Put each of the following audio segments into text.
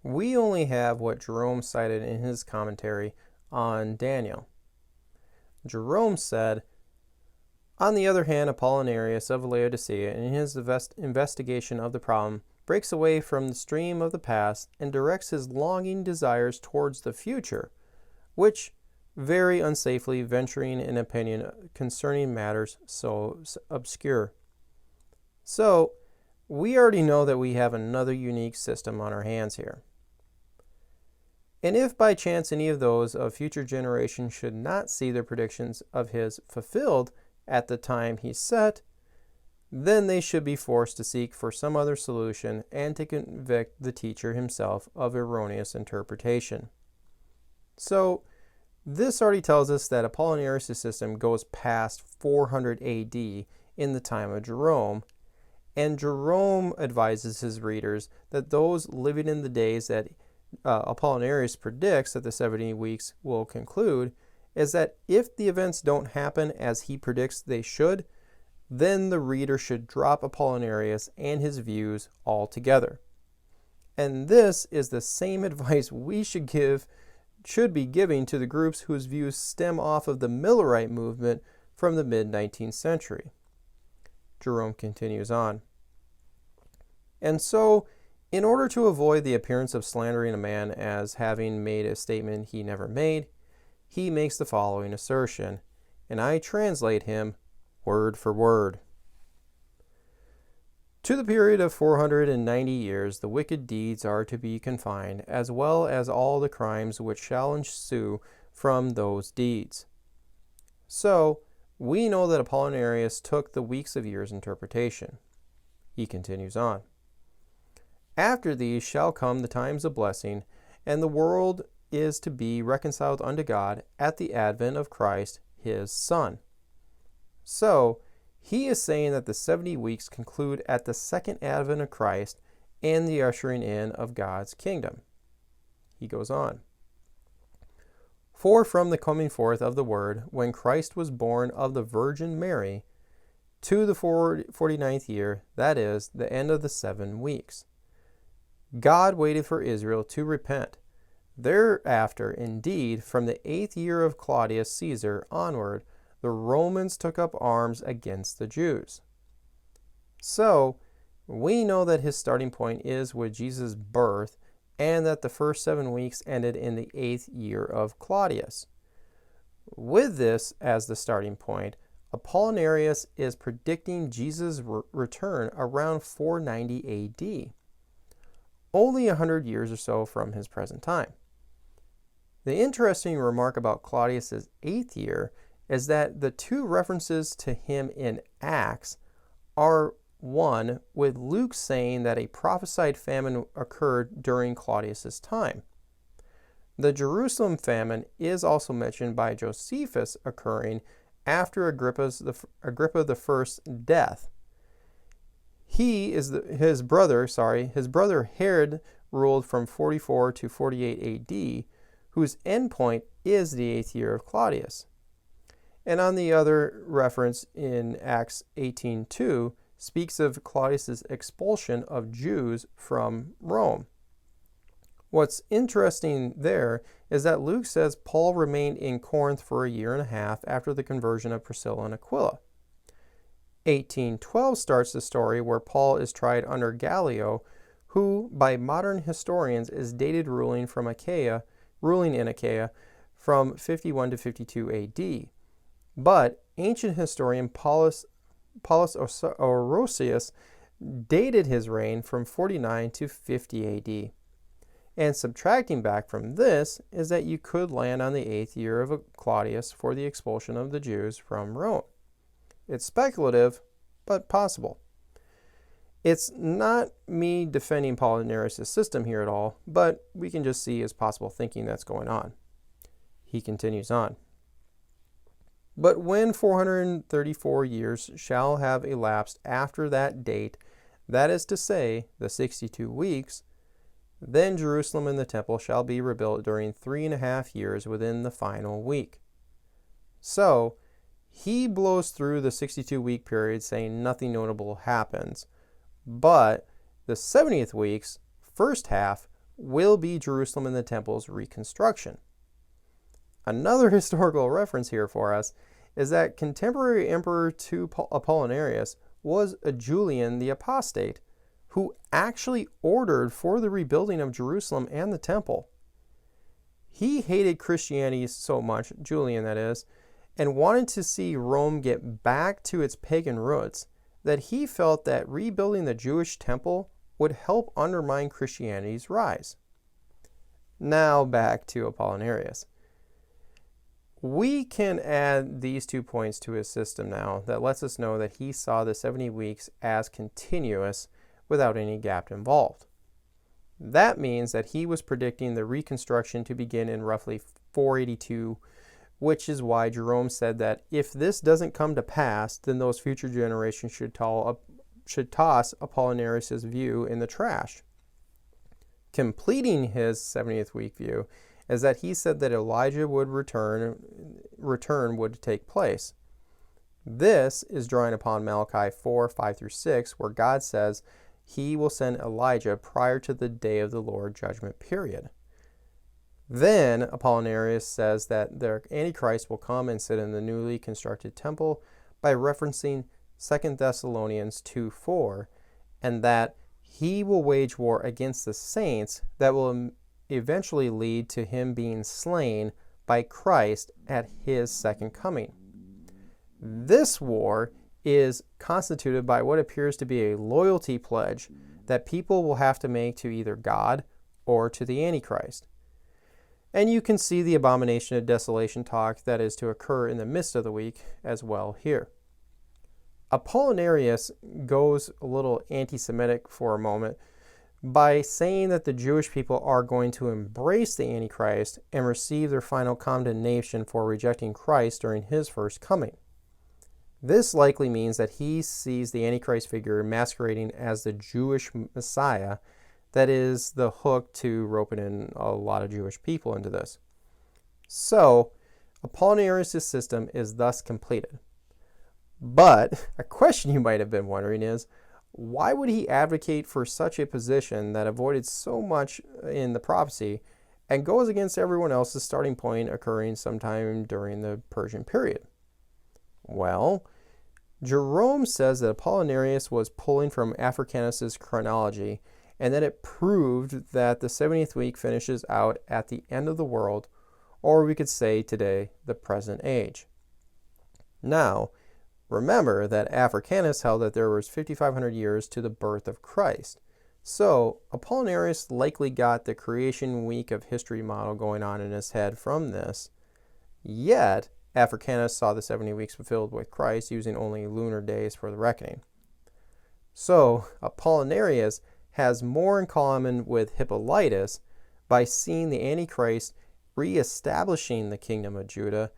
we only have what Jerome cited in his commentary on Daniel. Jerome said, "On the other hand, Apollinarius of Laodicea, in his investigation of the problem, breaks away from the stream of the past and directs his longing desires towards the future, which very unsafely venturing an opinion concerning matters so obscure." So, we already know that we have another unique system on our hands here. And if by chance any of those of future generations should not see their predictions of his fulfilled at the time he set, then they should be forced to seek for some other solution and to convict the teacher himself of erroneous interpretation. So, this already tells us that Apollinarius' system goes past 400 AD in the time of Jerome, and Jerome advises his readers that those living in the days that Apollinarius predicts that the 70 weeks will conclude is that if the events don't happen as he predicts they should, then the reader should drop Apollinarius and his views altogether. And this is the same advice we should be giving to the groups whose views stem off of the Millerite movement from the mid-19th century. Jerome continues on. And so, in order to avoid the appearance of slandering a man as having made a statement he never made, he makes the following assertion, and I translate him word for word. To the period of 490 years, the wicked deeds are to be confined, as well as all the crimes which shall ensue from those deeds. So, we know that Apollinarius took the weeks of years interpretation. He continues on. After these shall come the times of blessing, and the world is to be reconciled unto God at the advent of Christ, his Son. So, he is saying that the 70 weeks conclude at the second advent of Christ and the ushering in of God's kingdom. He goes on. For from the coming forth of the Word, when Christ was born of the Virgin Mary, to the 49th year, that is, the end of the 7 weeks, God waited for Israel to repent. Thereafter, indeed, from the 8th year of Claudius Caesar onward, the Romans took up arms against the Jews. So, we know that his starting point is with Jesus' birth, and that the first 7 weeks ended in the 8th year of Claudius. With this as the starting point, Apollinarius is predicting Jesus' return around 490 AD, only 100 years or so from his present time. The interesting remark about Claudius' 8th year is that the two references to him in Acts are one with Luke saying that a prophesied famine occurred during Claudius' time. The Jerusalem famine is also mentioned by Josephus occurring after Agrippa I's death. His brother Herod ruled from 44 to 48 AD, whose endpoint is the 8th year of Claudius. And on the other reference in Acts 18:2 speaks of Claudius' expulsion of Jews from Rome. What's interesting there is that Luke says Paul remained in Corinth for a year and a half after the conversion of Priscilla and Aquila. 18:12 starts the story where Paul is tried under Gallio, who by modern historians is dated ruling in Achaia from 51 to 52 AD. But ancient historian Paulus Orosius dated his reign from 49 to 50 AD. And subtracting back from this is that you could land on the 8th year of Claudius for the expulsion of the Jews from Rome. It's speculative, but possible. It's not me defending Apollinarius' system here at all, but we can just see as possible thinking that's going on. He continues on. But when 434 years shall have elapsed after that date, that is to say, the 62 weeks, then Jerusalem and the temple shall be rebuilt during 3.5 years within the final week. So, he blows through the 62-week period saying nothing notable happens, but the 70th week's first half will be Jerusalem and the temple's reconstruction. Another historical reference here for us is that contemporary emperor to Apollinarius was a Julian the Apostate, who actually ordered for the rebuilding of Jerusalem and the temple. He hated Christianity so much, Julian that is, and wanted to see Rome get back to its pagan roots, that he felt that rebuilding the Jewish temple would help undermine Christianity's rise. Now back to Apollinarius. We can add these 2 points to his system now that lets us know that he saw the 70 weeks as continuous without any gap involved. That means that he was predicting the reconstruction to begin in roughly 482, which is why Jerome said that if this doesn't come to pass, then those future generations should toss Apollinarius' view in the trash. Completing his 70th week view is that he said that Elijah would return would take place. This is drawing upon Malachi 4:5-6, where God says he will send Elijah prior to the day of the Lord judgment period. Then Apollinarius says that the Antichrist will come and sit in the newly constructed temple by referencing 2 Thessalonians 2:4, and that he will wage war against the saints that will eventually lead to him being slain by Christ at his second coming. This war is constituted by what appears to be a loyalty pledge that people will have to make to either God or to the Antichrist. And you can see the abomination of desolation talk that is to occur in the midst of the week as well here. Apollinarius goes a little anti-Semitic for a moment by saying that the Jewish people are going to embrace the Antichrist and receive their final condemnation for rejecting Christ during his first coming. This likely means that he sees the Antichrist figure masquerading as the Jewish Messiah that is the hook to roping in a lot of Jewish people into this. So, Apollinarius' system is thus completed. But a question you might have been wondering is, why would he advocate for such a position that avoided so much in the prophecy and goes against everyone else's starting point occurring sometime during the Persian period? Well, Jerome says that Apollinarius was pulling from Africanus' chronology and that it proved that the 70th week finishes out at the end of the world, or we could say today, the present age. Now, remember that Africanus held that there was 5,500 years to the birth of Christ. So, Apollinarius likely got the creation week of history model going on in his head from this. Yet, Africanus saw the 70 weeks fulfilled with Christ using only lunar days for the reckoning. So, Apollinarius has more in common with Hippolytus by seeing the Antichrist re-establishing the kingdom of Judah,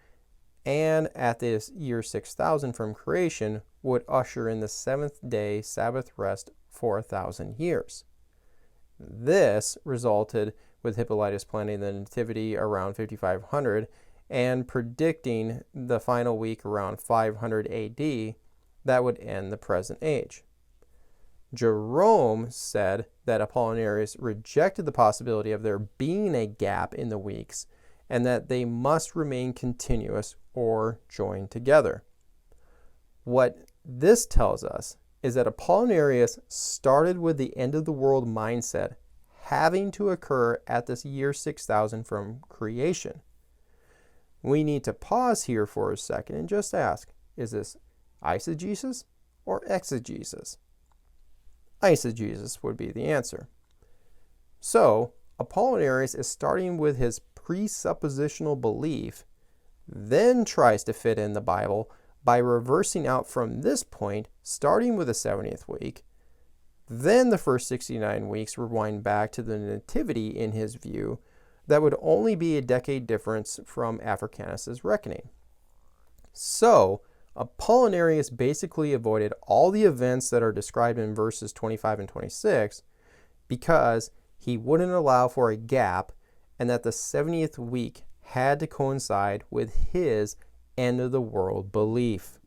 and at this year 6000 from creation would usher in the seventh day Sabbath rest for 1,000 years. This resulted with Hippolytus planning the nativity around 5500 and predicting the final week around 500 AD that would end the present age. Jerome said that Apollinarius rejected the possibility of there being a gap in the weeks and that they must remain continuous or join together. What this tells us is that Apollinarius started with the end of the world mindset having to occur at this year 6000 from creation. We need to pause here for a second and just ask, is this eisegesis or exegesis? Eisegesis would be the answer. So, Apollinarius is starting with his presuppositional belief, then tries to fit in the Bible by reversing out from this point, starting with the 70th week. Then the first 69 weeks rewind back to the nativity in his view that would only be a decade difference from Africanus' reckoning. So, Apollinarius basically avoided all the events that are described in verses 25 and 26 because he wouldn't allow for a gap and that the 70th week had to coincide with his end of the world belief.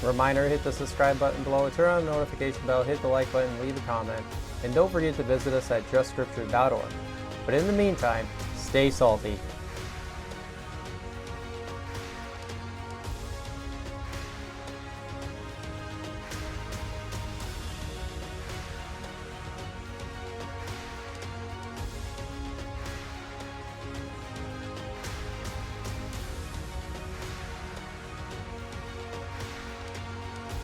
Reminder, hit the subscribe button below, turn on the notification bell, hit the like button, leave a comment, and don't forget to visit us at justscripture.org. But in the meantime, stay salty.